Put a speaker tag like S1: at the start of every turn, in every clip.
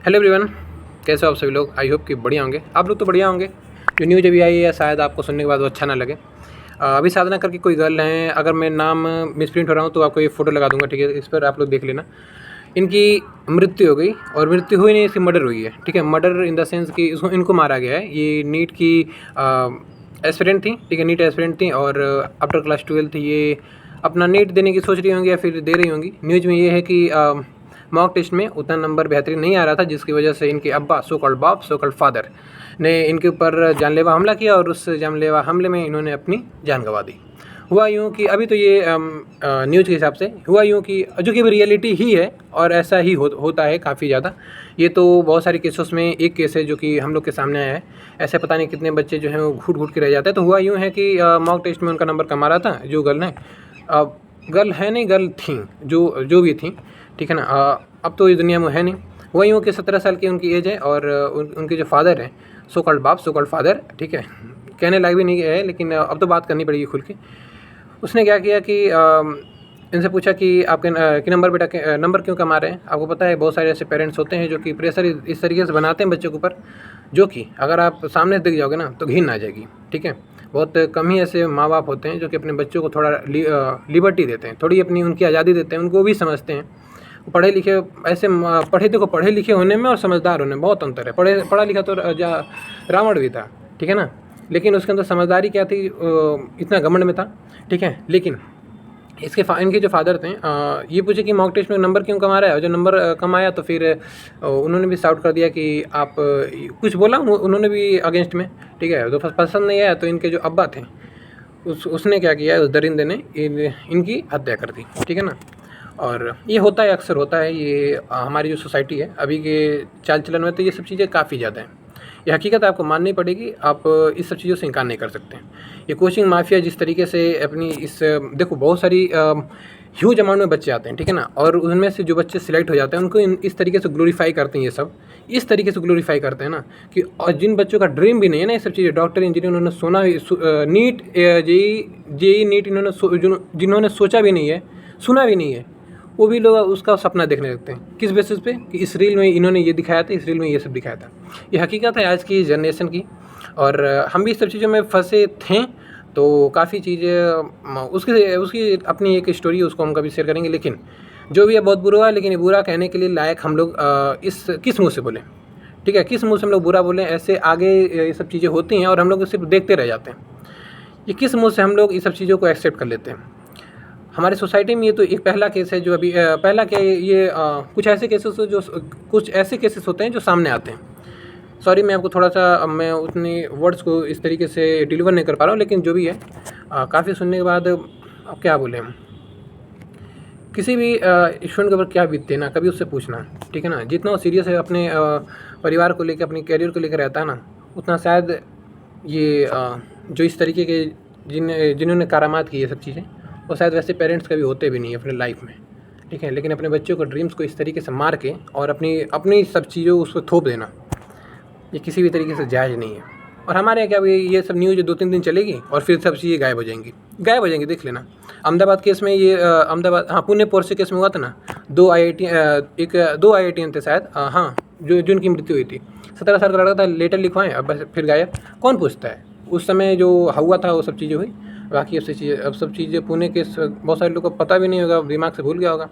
S1: Hello everyone, कैसे हो आप सभी लोग। आई होप कि बढ़िया होंगे। आप लोग तो बढ़िया होंगे। जो न्यूज़ अभी आई है शायद आपको सुनने के बाद वो अच्छा ना लगे। अभी साधना करके कोई गर्ल हैं, अगर मैं नाम मिसप्रिंट हो रहा हूँ तो आपको ये फ़ोटो लगा दूंगा, ठीक है। इस पर आप लोग देख लेना। इनकी मृत्यु हो गई, और मृत्यु हुई नहीं, इसकी मर्डर हुई है, ठीक है। मर्डर इन द सेंस कि इसको इनको मारा गया है। ये नीट की एस्पिरेंट थी, ठीक है। नीट एस्पिरेंट थी और आफ्टर क्लास 12 ये अपना नीट देने की सोच रही होंगी या फिर दे रही होंगी। न्यूज़ में ये है कि मॉक टेस्ट में उतना नंबर बेहतरीन नहीं आ रहा था, जिसकी वजह से इनके अब्बा, सो कॉल्ड बाप, सो कॉल्ड फादर ने इनके ऊपर जानलेवा हमला किया, और उस जानलेवा हमले में इन्होंने अपनी जान गंवा दी। हुआ यूँ कि अभी तो ये न्यूज़ के हिसाब से हुआ यूँ कि जो कि अभी रियलिटी ही है, और ऐसा ही होता है काफ़ी ज़्यादा। ये तो बहुत सारे केसेस में एक केस है जो कि हम लोग के सामने आया है। ऐसे पता नहीं कितने बच्चे जो हैं वो घूट घूट के रह जाते हैं। तो हुआ यूँ है कि मॉक टेस्ट में उनका नंबर कम आ रहा था। जो गर्ल है, गर्ल है नहीं, गर्ल थी, जो भी थी, ठीक है ना। अब तो इस दुनिया में है नहीं। हुआ यूँ कि 17 साल की उनकी एज है, और उनके जो फादर हैं, सो कॉल्ड बाप, सो कॉल्ड फादर, ठीक है। कहने लायक भी नहीं है, लेकिन अब तो बात करनी पड़ेगी खुल के। उसने क्या किया कि इनसे पूछा कि आपके कि नंबर बेटा के नंबर क्यों कम आ रहे हैं। आपको पता है बहुत सारे ऐसे पेरेंट्स होते हैं जो कि प्रेशर इस तरीके से बनाते हैं बच्चों के ऊपर, जो कि अगर आप सामने दिख जाओगे ना तो घिन आ जाएगी, ठीक है। बहुत कम ही ऐसे माँ बाप होते हैं जो कि अपने बच्चों को थोड़ा लिबर्टी देते हैं, थोड़ी अपनी उनकी आज़ादी देते हैं। उनको भी समझते हैं। पढ़े लिखे ऐसे पढ़े लिखे होने में और समझदार होने में बहुत अंतर है। पढ़ा लिखा तो रावण भी था, ठीक है ना, लेकिन उसके अंदर समझदारी क्या थी, इतना घमंड में था, ठीक है। लेकिन इनके जो फादर थे, ये पूछे कि मॉक टेस्ट में नंबर क्यों कम आ रहा है। और जब नंबर कम आया तो फिर उन्होंने भी शाउट कर दिया कि आप कुछ बोला उन्होंने भी अगेंस्ट में, ठीक है। तो पसंद नहीं आया तो इनके जो अब्बा थे उसने क्या किया, उस दरिंदे ने इनकी हत्या कर दी, ठीक है ना। और ये होता है, अक्सर होता है ये। हमारी जो सोसाइटी है अभी के चाल चलन में तो ये सब चीज़ें काफ़ी ज़्यादा हैं। ये हकीकत आपको माननी पड़ेगी। आप इस सब चीज़ों से इनकार नहीं कर सकते। ये कोचिंग माफिया जिस तरीके से अपनी देखो बहुत सारी ह्यूज अमाउंट में बच्चे आते हैं, ठीक है ना। और उनमें से जो बच्चे सिलेक्ट हो जाते हैं उनको इस तरीके से ग्लोरीफाई करते हैं। ये सब इस तरीके से ग्लोरीफाई करते हैं ना कि, और जिन बच्चों का ड्रीम भी नहीं है ना, ये सब चीज़ें डॉक्टर इंजीनियर उन्होंने नीट जेई नीट जिन्होंने सोचा भी नहीं है, सुना भी नहीं है, वो भी लोग उसका सपना देखने लगते हैं। किस बेसिस पे कि इस रील में इन्होंने ये दिखाया था, इस रील में ये सब दिखाया था। ये हकीकत है आज की जनरेशन की। और हम भी इस सब चीज़ों में फंसे थे। तो काफ़ी चीज़ें उसकी अपनी एक स्टोरी है, उसको हम कभी शेयर करेंगे। लेकिन जो भी है बहुत बुरा है, लेकिन ये बुरा कहने के लिए लायक हम लोग इस किस मुँह से बोलें, ठीक है। किस मुँह से हम लोग बुरा बोलें। ऐसे आगे ये सब चीज़ें होती हैं और हम लोग सिर्फ देखते रह जाते हैं। ये किस मुँह से हम लोग इस सब चीज़ों को एक्सेप्ट कर लेते हैं। हमारे सोसाइटी में ये तो एक पहला केस है जो अभी पहला क्या ये कुछ ऐसे केसेस होते हैं जो सामने आते हैं। सॉरी, मैं आपको थोड़ा सा मैं उतने वर्ड्स को इस तरीके से डिलीवर नहीं कर पा रहा हूँ, लेकिन जो भी है काफ़ी सुनने के बाद अब क्या बोलें हम। किसी भी स्टूडेंट के ऊपर क्या बीतते हैं ना, कभी उससे पूछना, ठीक है ना। जितना वो सीरियस है अपने परिवार को लेकर, अपने करियर को लेकर रहता है ना, उतना शायद ये जो इस तरीके के जिन्होंने करामात की ये सब चीज़ें, वो शायद वैसे पेरेंट्स कभी होते भी नहीं अपने लाइफ में, ठीक है। लेकिन अपने बच्चों को ड्रीम्स को इस तरीके से मार के और अपनी सब चीज़ों को उस पर थोप देना, ये किसी भी तरीके से जायज़ नहीं है। और हमारे यहाँ क्या ये सब न्यूज़ 2-3 दिन चलेगी और फिर सब चीज़ें गायब हो जाएंगी। देख लेना अहमदाबाद केस में ये पुणे पोर्से केस में हुआ था ना। 2 IITian थे शायद, हाँ, जो जिनकी मृत्यु हुई थी। 17 साल का लड़का था, लेटर लिखवाएं, अब बस फिर गायब। कौन पूछता है। उस समय जो हुआ था वो सब चीज़ें हुई। बाकी अब सब चीज़ें पुणे के बहुत सारे लोगों को पता भी नहीं होगा, दिमाग से भूल गया होगा।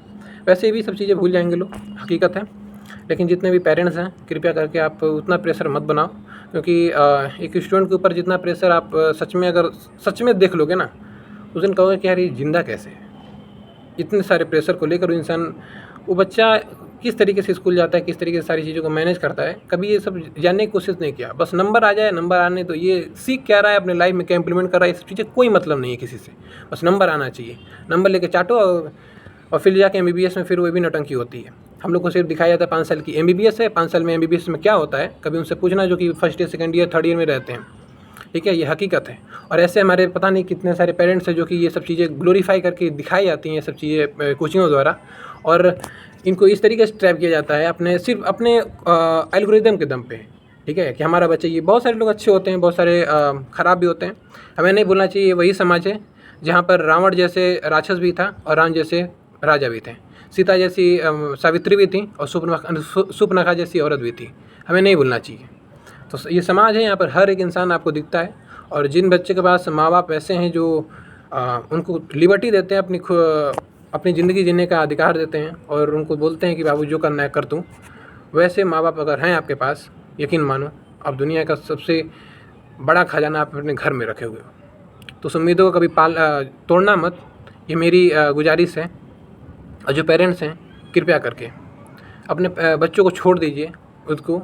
S1: वैसे भी सब चीज़ें भूल जाएंगे लोग, हकीकत है। लेकिन जितने भी पेरेंट्स हैं, कृपया करके आप उतना प्रेशर मत बनाओ, क्योंकि एक स्टूडेंट के ऊपर जितना प्रेशर आप अगर सच में देख लोगे ना, उस दिन कहोगे कि यार ये जिंदा कैसे है। इतने सारे प्रेशर को लेकर वो बच्चा किस तरीके से स्कूल जाता है, किस तरीके से सारी चीज़ों को मैनेज करता है, कभी ये सब जानने की कोशिश नहीं किया। बस नंबर आ जाए, नंबर आने तो ये सीख क्या रहा है अपने लाइफ में, क्या इंप्लीमेंट कर रहा है, ये सब चीज़ें कोई मतलब नहीं है किसी से। बस नंबर आना चाहिए, नंबर लेके चाटो और फिर जाके MBBS में फिर वो भी नौटंकी होती है। हम लोग को सिर्फ दिखाया जाता है 5 साल की MBBS है, 5 साल में MBBS में क्या होता है कभी उनसे पूछना, जो कि first year, second year, third year में रहते हैं, ठीक है। ये हकीकत है। और ऐसे हमारे पता नहीं कितने सारे पेरेंट्स हैं जो कि ये सब चीज़ें ग्लोरीफाई करके दिखाई जाती हैं, ये सब चीज़ें कोचिंगों द्वारा, और इनको इस तरीके से ट्रैप किया जाता है सिर्फ अपने एल्गोरिदम के दम पे, ठीक है, कि हमारा बच्चा ये। बहुत सारे लोग अच्छे होते हैं, बहुत सारे ख़राब भी होते हैं। हमें नहीं बोलना चाहिए। वही समाज है जहाँ पर रावण जैसे राक्षस भी था और राम जैसे राजा भी थे। सीता जैसी सावित्री भी थी और सुपर्णखा जैसी औरत भी थी, हमें नहीं भूलना चाहिए। तो ये समाज है, यहाँ पर हर एक इंसान आपको दिखता है। और जिन बच्चे के पास माँ बाप ऐसे हैं जो उनको लिबर्टी देते हैं, अपनी ज़िंदगी जीने का अधिकार देते हैं और उनको बोलते हैं कि बाबू जो करना है कर तू, वैसे माँ बाप अगर हैं आपके पास, यकीन मानो आप दुनिया का सबसे बड़ा खजाना आप अपने घर में रखे हुए हो। तो उस उम्मीदों को कभी तोड़ना मत, ये मेरी गुजारिश है। और जो पेरेंट्स हैं, कृपया करके अपने बच्चों को छोड़ दीजिए। उसको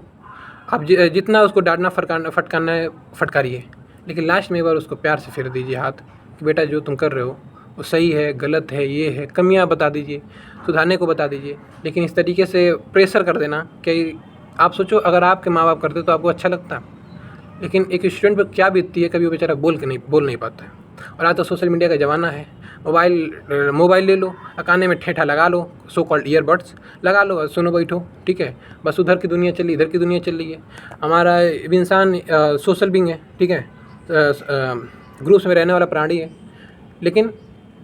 S1: आप जितना उसको डांटना फटकारना है फटकारिए, लेकिन लास्ट में एक बार उसको प्यार से फेर दीजिए हाथ कि बेटा जो तुम कर रहे हो वो सही है, गलत है, ये है, कमियां बता दीजिए, सुधारने को बता दीजिए। लेकिन इस तरीके से प्रेशर कर देना कि आप सोचो अगर आपके माँ बाप करते तो आपको अच्छा लगता, लेकिन एक स्टूडेंट पर क्या बीतती है, कभी वो बेचारा बोल नहीं पाता है। और आज तो सोशल मीडिया का ज़माना है, मोबाइल ले लो, काने में ठेठा लगा लो, सो कॉल्ड ईयरबड्स लगा लो और सुनो बैठो, ठीक है। बस उधर की दुनिया चल रही, इधर की दुनिया चल रही है। हमारा इंसान सोशल बीइंग है, ठीक है, ग्रुप्स में रहने वाला प्राणी है। लेकिन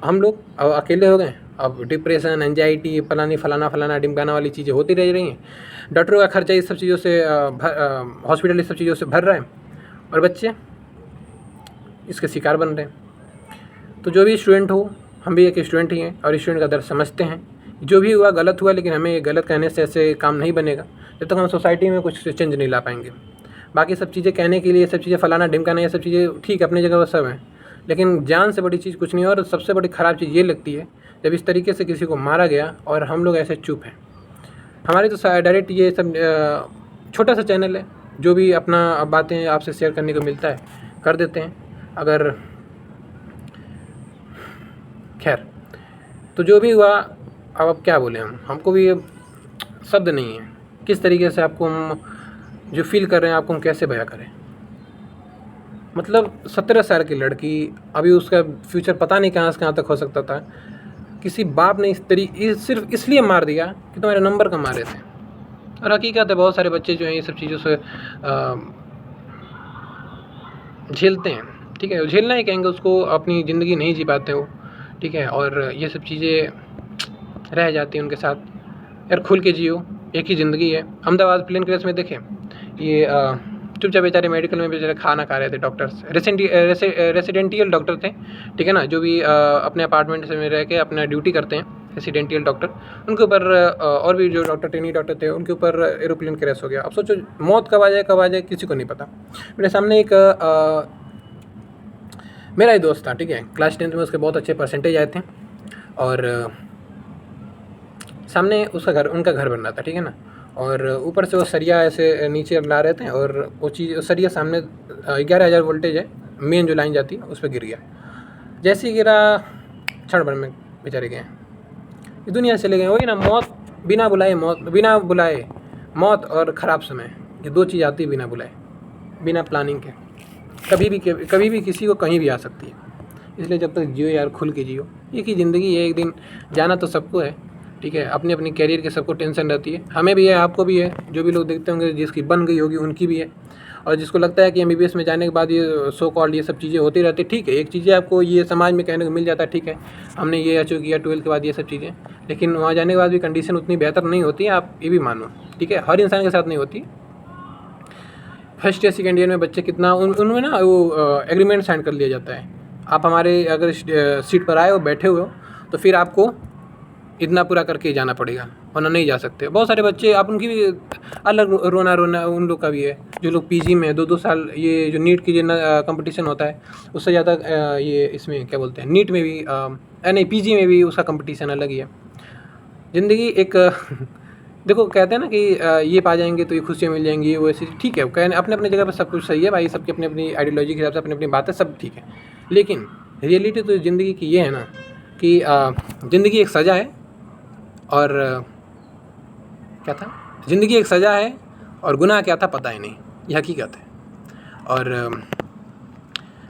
S1: हम लोग अब अकेले हो गए, अब डिप्रेशन, एंजाइटी, फलाना डिमकाना वाली चीज़ें होती रह रही हैं। डॉक्टरों का खर्चा इस सब चीज़ों से हॉस्पिटल इस सब चीज़ों से भर रहा है और बच्चे इसके शिकार बन रहे हैं। तो जो भी स्टूडेंट हो, हम भी एक स्टूडेंट ही हैं और स्टूडेंट का दर्द समझते हैं। जो भी हुआ गलत हुआ, लेकिन हमें गलत कहने से ऐसे काम नहीं बनेगा जब तक हम सोसाइटी में कुछ चेंज नहीं ला पाएंगे। बाकी सब चीज़ें कहने के लिए, सब चीज़ें फलाना ढिमकाना, ये सब चीज़ें ठीक अपनी जगह वो सब हैं, लेकिन जान से बड़ी चीज़ कुछ नहीं है। और सबसे बड़ी ख़राब चीज़ ये लगती है जब इस तरीके से किसी को मारा गया और हम लोग ऐसे चुप हैं। हमारे तो डायरेक्ट ये सब छोटा सा चैनल है, जो भी अपना बातें आपसे शेयर करने को मिलता है कर देते हैं। अगर खैर, तो जो भी हुआ, अब क्या बोलें हमको भी शब्द नहीं है किस तरीके से आपको हम जो फील कर रहे हैं आपको हम कैसे बयां करें। मतलब 17 साल की लड़की, अभी उसका फ्यूचर पता नहीं कहाँ से कहाँ तक हो सकता था। किसी बाप ने सिर्फ इसलिए मार दिया कि तुम्हारे नंबर कम आ रहे थे। और हकीकत है, बहुत सारे बच्चे जो हैं ये सब चीज़ों से झेलते हैं, ठीक है। झेलना ही कहेंगे उसको, अपनी ज़िंदगी नहीं जी पाते हो, ठीक है। और ये सब चीज़ें रह जाती हैं उनके साथ। यार खुल के जियो, एक ही ज़िंदगी है। अहमदाबाद प्लेन क्रैश में देखें, ये चुपचाप बेचारे मेडिकल में बेचारे खाना खा रहे थे डॉक्टर्स, रेसिडेंटियल डॉक्टर थे, ठीक है ना, जो भी अपने अपार्टमेंट में रह के अपना ड्यूटी करते हैं, रेसिडेंटियल डॉक्टर। उनके ऊपर और भी जो ट्रेनी डॉक्टर थे उनके ऊपर एरोप्लेन क्रैश हो गया। अब सोचो मौत कब आ जाए किसी को नहीं पता। मेरे सामने एक मेरा ही दोस्त था, ठीक है, क्लास 10th में उसके बहुत अच्छे परसेंटेज आए थे और सामने उनका घर बन रहा था, ठीक है ना। और ऊपर से वो सरिया ऐसे नीचे ला रहे थे और वो सरिया सामने 11,000 वोल्टेज है, मेन जो लाइन जाती है उस पर गिर गया। जैसे ही गिरा, क्षण भर में बेचारे गए, इस दुनिया से चले गए। वही ना, मौत बिना बुलाए मौत और ख़राब समय, ये दो चीज़ आती है बिना बुलाए, बिना प्लानिंग के। कभी भी किसी को कहीं भी आ सकती है। इसलिए जब तक जियो यार, खुल के जियो। एक ही ज़िंदगी है, एक दिन जाना तो सबको है, ठीक है। अपनी अपनी कैरियर की सबको टेंशन रहती है, हमें भी है, आपको भी है। जो भी लोग देखते होंगे जिसकी बन गई होगी उनकी भी है। और जिसको लगता है कि MBBS में जाने के बाद ये सो कॉल्ड ये सब चीज़ें होती रहती, ठीक है। एक चीज़ें आपको ये समाज में कहने को मिल जाता है, ठीक है, हमने ये अचीव किया 12th के बाद ये सब चीज़ें, लेकिन वहाँ जाने के बाद भी कंडीशन उतनी बेहतर नहीं होती है, आप ये भी मानो, ठीक है। हर इंसान के साथ नहीं होती। फर्स्ट ईयर सेकेंड ईयर में बच्चे कितना उनमें ना वो एग्रीमेंट साइन कर लिया जाता है, आप हमारे अगर सीट पर आए हो, बैठे हुए हो, तो फिर आपको इतना पूरा करके ही जाना पड़ेगा, वरना नहीं जा सकते। बहुत सारे बच्चे, आप उनकी भी अलग रोना उन लोग का भी है, जो लोग PG में 2-2 साल, ये जो नीट की जो कंपटीशन होता है उससे ज़्यादा ये इसमें क्या बोलते हैं, नीट में भी नहीं PG में भी उसका कंपटीशन अलग ही है। ज़िंदगी एक देखो कहते हैं ना कि ये पा जाएंगे तो ये खुशियाँ मिल जाएंगी, वो ऐसी, ठीक है, कहने अपने अपने जगह पर सब कुछ सही है भाई, सबकी अपनी अपनी आइडियोलॉजी के हिसाब से अपनी अपनी बातें सब ठीक है। लेकिन रियलिटी तो ज़िंदगी की ये है ना कि ज़िंदगी एक सज़ा है और क्या था, ज़िंदगी एक सज़ा है और गुनाह क्या था पता ही नहीं, ये हकीकत है। और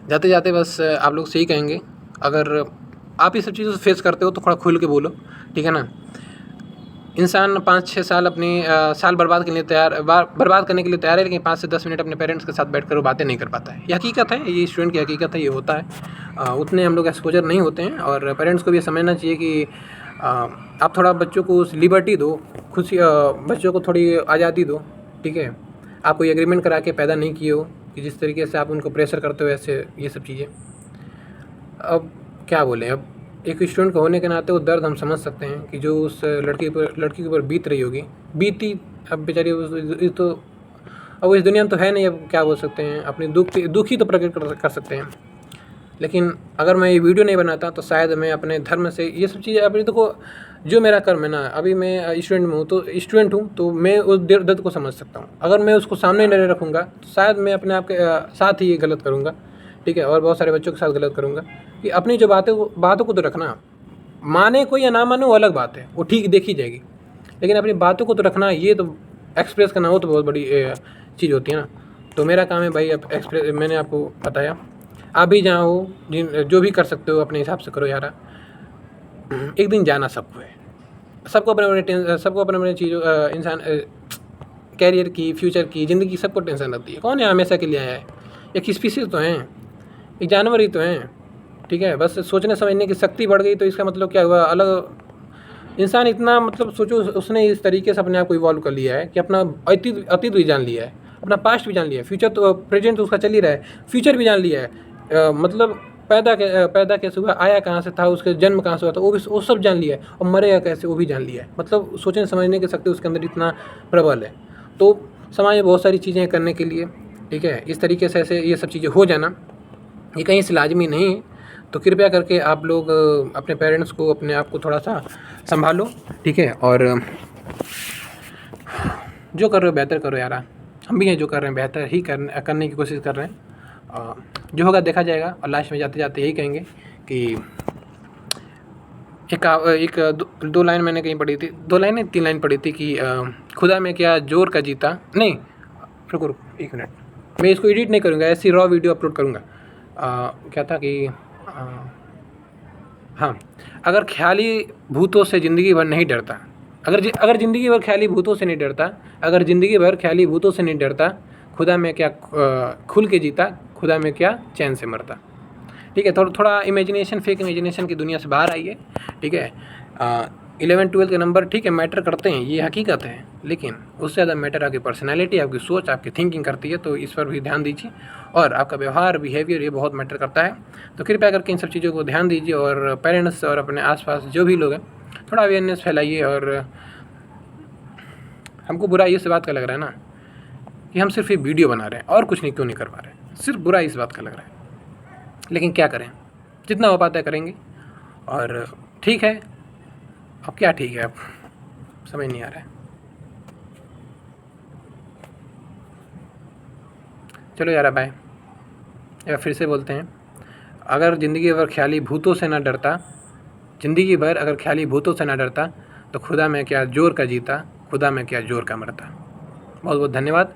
S1: जाते जाते बस आप लोग से ही कहेंगे, अगर आप ये सब चीज़ों से फेस करते हो तो थोड़ा खुल के बोलो, ठीक है ना। इंसान 5-6 साल अपनी साल बर्बाद करने के लिए तैयार है, लेकिन 5 से 10 मिनट अपने पेरेंट्स के साथ बैठकर वो बातें नहीं कर पाता है। ये हकीकत है, ये स्टूडेंट की हकीकत है, ये होता है। उतने हम लोग एक्सपोजर नहीं होते हैं और पेरेंट्स को भी ये समझना चाहिए कि आप थोड़ा बच्चों को उस लिबर्टी दो, खुशी बच्चों को थोड़ी आज़ादी दो, ठीक है। आप कोई एग्रीमेंट करा के पैदा नहीं किए हो कि जिस तरीके से आप उनको प्रेशर करते हो ऐसे ये सब चीज़ें। अब क्या बोलें, अब एक स्टूडेंट को होने के नाते वो दर्द हम समझ सकते हैं कि जो उस लड़की के ऊपर बीत रही होगी, बीती। अब बेचारी तो अब वो इस दुनिया में तो है नहीं, अब क्या बोल सकते हैं, अपनी दुख ही तो प्रकट कर सकते हैं। लेकिन अगर मैं ये वीडियो नहीं बनाता तो शायद मैं अपने धर्म से ये सब चीज़ें, अभी देखो जो मेरा कर्म है ना, अभी मैं स्टूडेंट हूँ तो मैं उस दर्द को समझ सकता हूँ। अगर मैं उसको सामने नहीं रखूँगा तो शायद मैं अपने आप के साथ ही ये गलत करूँगा, ठीक है, और बहुत सारे बच्चों के साथ गलत करूँगा। कि अपनी जो बातों को तो रखना, माने कोई या ना माने वो अलग बात है, वो ठीक देखी जाएगी, लेकिन अपनी बातों को तो रखना, ये तो एक्सप्रेस करना, वो तो बहुत बड़ी चीज़ होती है ना। तो मेरा काम है भाई अब एक्सप्रेस, मैंने आपको बताया, आप भी जहाँ हो जो भी कर सकते हो अपने हिसाब से करो यार। एक दिन जाना सबको है, सबको अपने अपने चीज़ों इंसान कैरियर की, फ्यूचर की, ज़िंदगी सबको टेंशन रहती है। कौन है हमेशा के लिए आया है? एक स्पीसीज तो हैं, एक जानवर ही तो हैं, ठीक है। बस सोचने समझने की शक्ति बढ़ गई तो इसका मतलब क्या हुआ, अलग इंसान इतना, मतलब सोचो उसने इस तरीके से अपने आप को इवॉल्व कर लिया है कि अपना अतीत भी जान लिया है, अपना पास्ट भी जान लिया है, फ्यूचर तो प्रेजेंट तो उसका चल ही रहा है, फ्यूचर भी जान लिया है। मतलब पैदा कैसे हुआ, आया कहाँ से था, उसके जन्म कहाँ से हुआ था, वो सब जान लिया है, और मरेगा कैसे वो भी जान लिया है। मतलब सोचने समझने की शक्ति उसके अंदर इतना प्रबल है। तो समाज में बहुत सारी चीज़ें करने के लिए, ठीक है, इस तरीके से ऐसे ये सब चीज़ें हो जाना ये कहीं से लाजमी नहीं है। तो कृपया करके आप लोग अपने पेरेंट्स को, अपने आप को थोड़ा सा संभालो, ठीक है, और जो कर रहे हो बेहतर करो यार। हम भी हैं जो कर रहे हैं बेहतर ही करने की कोशिश कर रहे हैं। जो होगा देखा जाएगा। और लास्ट में जाते जाते यही कहेंगे कि दो लाइन मैंने कहीं पढ़ी थी, 2 लाइन 3 लाइन पढ़ी थी कि खुदा में क्या जोर का जीता, नहीं रुको 1 मिनट, मैं इसको एडिट नहीं करूँगा, ऐसी रॉ वीडियो अपलोड करूँगा। क्या था कि हाँ, अगर ख्याली भूतों से ज़िंदगी भर नहीं डरता, अगर ज़िंदगी भर ख्याली भूतों से नहीं डरता, अगर ज़िंदगी भर ख्याली भूतों से नहीं डरता, खुदा में क्या खुल के जीता, खुदा में क्या चैन से मरता, ठीक है। थोड़ा इमेजिनेशन, फेक इमेजिनेशन की दुनिया से बाहर आइए, ठीक है। 11-12 के नंबर ठीक है मैटर करते हैं, ये हकीकत है, लेकिन उससे ज़्यादा मैटर आपकी पर्सनैलिटी, आपकी सोच, आपकी थिंकिंग करती है। तो इस पर भी ध्यान दीजिए, और आपका व्यवहार, बिहेवियर, ये बहुत मैटर करता है। तो कृपया करके इन सब चीज़ों को ध्यान दीजिए, और पेरेंट्स और अपने आसपास जो भी लोग हैं थोड़ा अवेयरनेस फैलाइए। और हमको बुरा इस बात का लग रहा है ना कि हम सिर्फ ये वीडियो बना रहे हैं और कुछ नहीं, क्यों नहीं कर पा रहे हैं, सिर्फ बुरा इस बात का लग रहा है। लेकिन क्या करें, जितना हो पाता है करेंगे। और ठीक है, अब क्या ठीक है, अब समझ नहीं आ रहा है। चलो यार बाय। या फिर से बोलते हैं, अगर ज़िंदगी भर ख्याली भूतों से ना डरता, ज़िंदगी भर अगर ख्याली भूतों से ना डरता, तो खुदा में क्या जोर का जीता, खुदा में क्या जोर का मरता। बहुत बहुत धन्यवाद।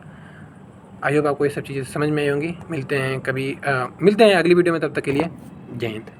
S1: आई होप आपको ये सब चीज़ें समझ में आई होंगी। मिलते हैं अगली वीडियो में, तब तक के लिए जय हिंद।